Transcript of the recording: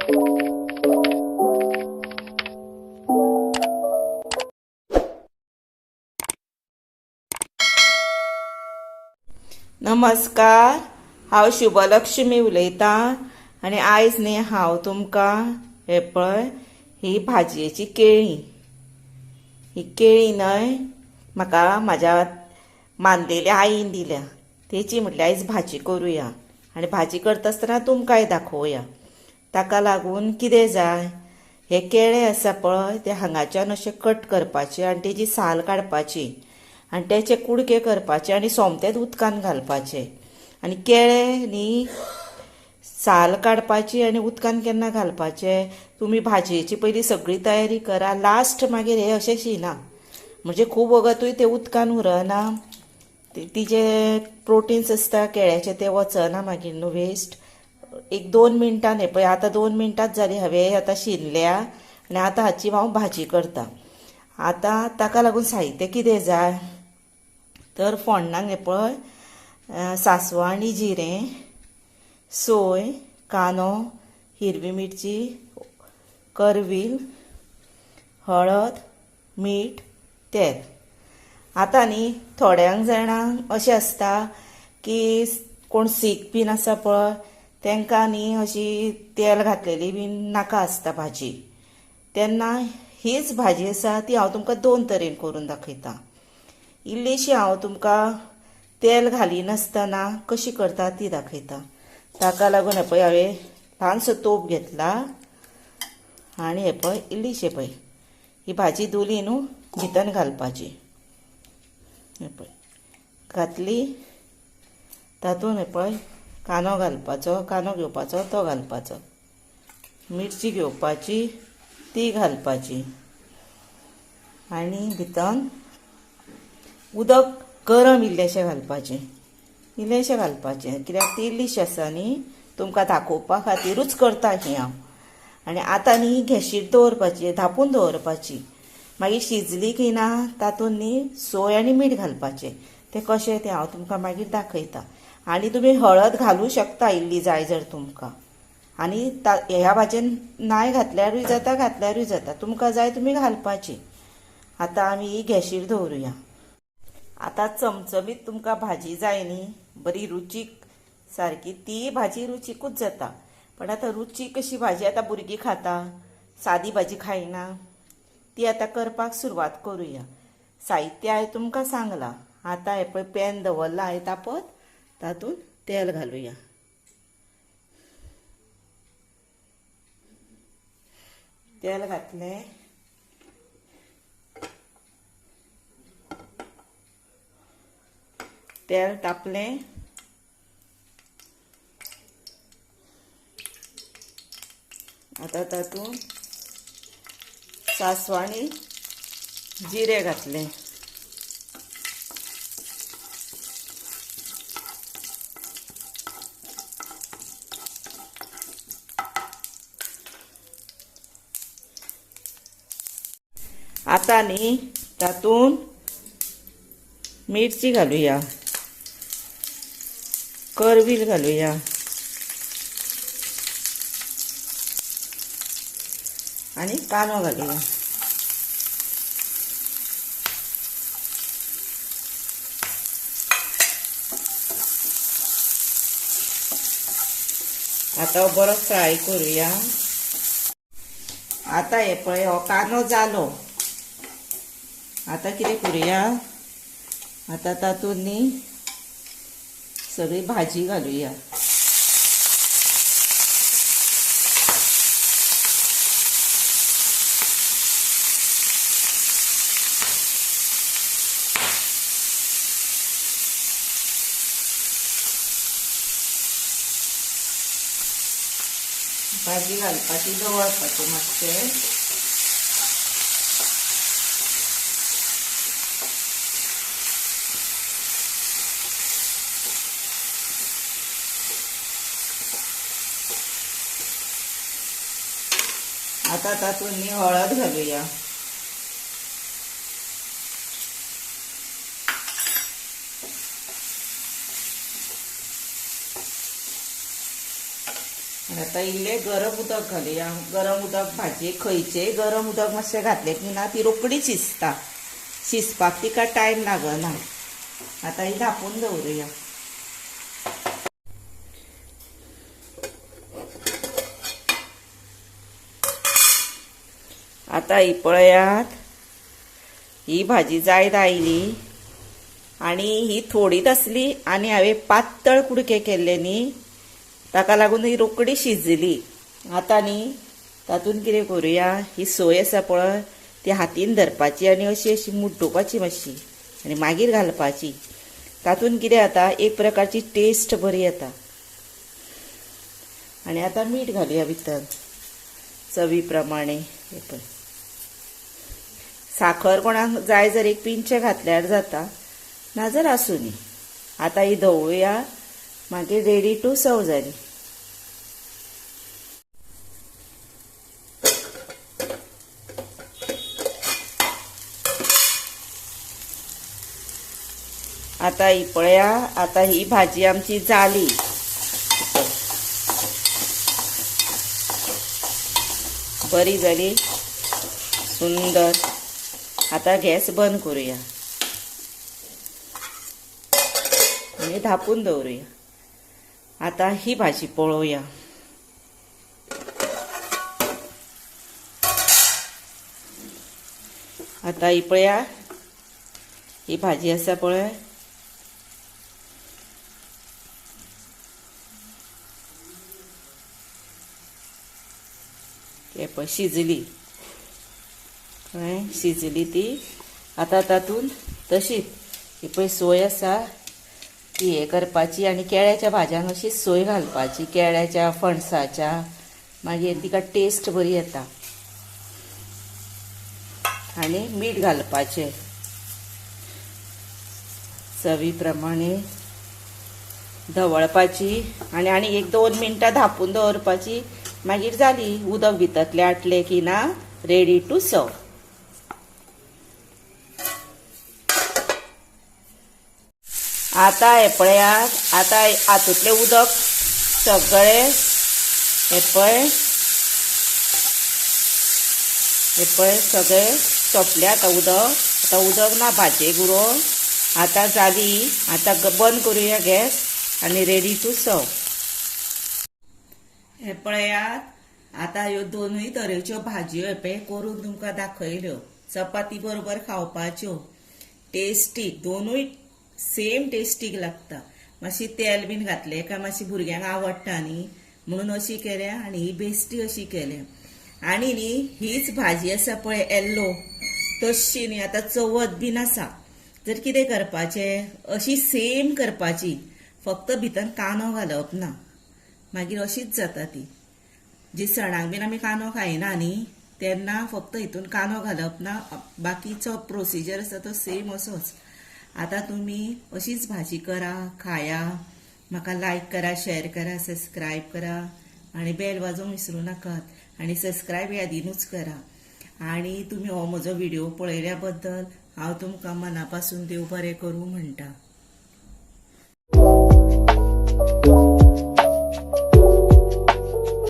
नमस्कार, हांव शुभलक्ष्मी उलयतां आनी आयज न्ही हांव तुमकां हे पळय ही भाजयेची केळीं ही केळीं न्हय म्हाका म्हाज्या मानलेल्या आईन दिल्या तेची म्हटल्यार आयज भाजी करुया आनी भाजी करता आसतना तुमकांय दाखोवया। ताका लागून कितें जाय, हे केळे आसा पळय ते हांगाच्यान अशें कट करपाचे आनी तेजी साल काडपाची आनी तेचे कुडके करपाचे आनी सोमतेच उदकान घालपाचे। आनी केळे न्ही साल काडपाची आनी उदकान केन्ना घालपाचे, तुमी भाजयेची पयलीं सगळी तयारी करा, लास्ट मागीर हे अशें शिना म्हणजे खूब वगतूय ते उदकान उरना, तिचे प्रोटीन्स आसता केळ्याचे ते वचना मागीर न्हू वेस्ट। एक 2 मिनटान हे पळय आतां 2 मिनटांच जाली, हांवें आतां शिनल्या आनी आतां हाची हांव भाजी करतां। आतां ताका लागून साहित्य कितें जाय तर फोण्णाक हे पळय सांसव आनी जिरें, सोय, कांदो, हिरवी मिरची, करवील, हळद, मीठ, तेल। आतां न्ही थोड्यांक जाणांक अशें आसता की कोण सीख बीन आसा पळय तांकां न्ही अशी तेल घातलेली बीन नाका आसता भाजी, तेन्ना हीच भाजी आसा ती हांव तुमकां 2 तरेन करून दाखयतां। इल्लीशी हांव तुमकां तेल घालिनासतना कशी करता ती दाखयतां। ताका लागून हे पळय हांवें ल्हानसो तोप घेतला आनी हे पळय इल्लीशें पळय ही भाजी धुली न्हू भितर घालपाची। हे पळय घातली, तातूंत हे पळय कांदो घालपाचो, कांदो घेवपाचो तो घालपाचो, मिरची घेवपाची ती घालपाची आनी भितर उदक गरम इल्लेशें घालपाचें, इल्लेशें घालपाचें कित्याक ती इल्लीशी आसा न्ही, तुमकां दाखोवपा खातीरूच करता ही हांव। आनी आतां न्ही गॅशीर दवरपाची, धांपून दवरपाची, मागीर शिजली की ना तातूंत न्ही सोय आनी मीठ घालपाचें। तें कशें तें हांव तुमकां मागीर दाखयतां। आनी तुमी हळद घालूं शकता इल्ली जाय जर तुमकां, आनी ह्या भाजयेन नाय घातल्यारूय जाता घातल्यारूय जाता, तुमकां जाय तुमी घालपाची। आतां आमी ही गॅशीर दवरुया। आतां चमचमीत तुमकां भाजी जाय न्ही बरी रुचीक सारकी, ती भाजी रुचीकूच जाता, पण आतां रुचीक कशी भाजी आतां भुरगीं खाता, सादी भाजी खायना, ती आतां करपाक सुरवात करुया। साहित्य हांवें तुमकां सांगलां। आतां हे पळय पॅन दवरला हांवें तापत, तातूंत तेल घालुया। तेल घातलें, तेल तापलें, आतां तातूंत सांसव आनी जिरें घातलें, आतां न्ही तातूंत मिरची घालुया, करवील घालुया आनी कांदो घालुया। आतां बरो फ्राय करुया। आतां हे पळय हो कांदो जालो, आतां कितें करुया, आतां तातूंत न्ही सगळी भाजी घालुया। भाजी घालपाची, दवरपाचें मातशें, आतां तातूंत न्ही हळद घालुया, आनी आतां इल्लें गरम उदक घालुया. गरम उदक भाजयेक खंयचेंय गरम उदक मातशें घातलें की ना ती रोखडी शिजता. शिजपाक तिका टायम लागना. आतां ही धांपून दवरुया. आतां ही पळयात, ही भाजी जायत आयली आनी ही थोडीच आसली आनी हांवें पातळ कुडके केल्ले न्ही, ताका लागून ही रोखडी शिजली. आतां न्ही तातूंत कितें करुया, ही सोय आसा पळय ती हातीन धरपाची आनी अशी अशी मुड्डोवपाची मातशी आनी मागीर घालपाची. तातूंत कितें जाता, एक प्रकारची टेस्ट बरी येता. आनी आतां मीठ घालुया भितर चवी प्रमाणे. हे पळय, साखर कोणाक जाय जर एक पिंचे घातल्यार जाता, नाजाल्यार आसूं न्ही. आतां ही धवळुया, मागीर रेडी टू सर्व जाली. आतां ही पळया, आतां ही भाजी आमची जाली. बरी जाली, सुंदर. आतां गॅस बंद करुया आनी धांपून दवरुया. आतां ही भाजी पळोवया. आतां ही पळया, ही भाजी आसा पळय, हे पळय शिजली. कळ्ळें, शिजली ती. आतां तातूंत तशीच ही पळय सोय आसा ती हे करपाची आनी केळ्याच्या भाज्यांक अशी सोय घालपाची, केळ्याच्या, फणसाच्या. मागीर तिका टेस्ट बरी येता. आनी मीठ घालपाचें चवी प्रमाणे. धवळपाची आनी एक 2 मिनटां धांपून दवरपाची. मागीर जाली. उदक भितरलें आटलें की ना रेडी टू सर्व. आतां हे पळयात, आतां हातूंतलें उदक सगळें हे पळय सगळें सोंपलें. आतां उदक ना भाजयेक उरोवन. आतां जाली. आतां बंद करुया गॅस आनी रेडी टू सर्व. हे पळयात, आतां ह्यो दोनूय तरेच्यो भाजयो हे पळय करून तुमकां दाखयल्यो. चपाती बरोबर खावपाच्यो. टेस्टीक, दोनूय सेम टेस्टीक लागता. मातशी तेल बीन घातलें काय मातशी भुरग्यांक आवडटा न्ही, म्हणून अशी केल्या. आनी ही बेश्टी अशी केल्या. आनी न्ही हीच भाजी आसा पळय येल्लो, तशी न्ही आतां चवथ बीन आसा. जर कितें करपाचें, अशी सेम करपाची, फक्त भितर कांदो घालप ना. मागीर अशीच जाता ती. जी सणाक बीन आमी कांदो खायना न्ही, तेन्ना फक्त हितून कांदो घालप ना. बाकीचो प्रोसिजर आसा तो सेम असोच. आतां तुमी अशीच भाजी करा, खाया. म्हाका लायक करा, शेअर करा, सबस्क्रायब करा आनी बेल वाजोवंक विसरूं नाकात. आनी सबस्क्रायब यादीनूच करा. आनी तुमी हो म्हजो व्हिडिओ पळयल्या बद्दल हांव तुमकां मना पासून देव बरें करूं म्हणटा.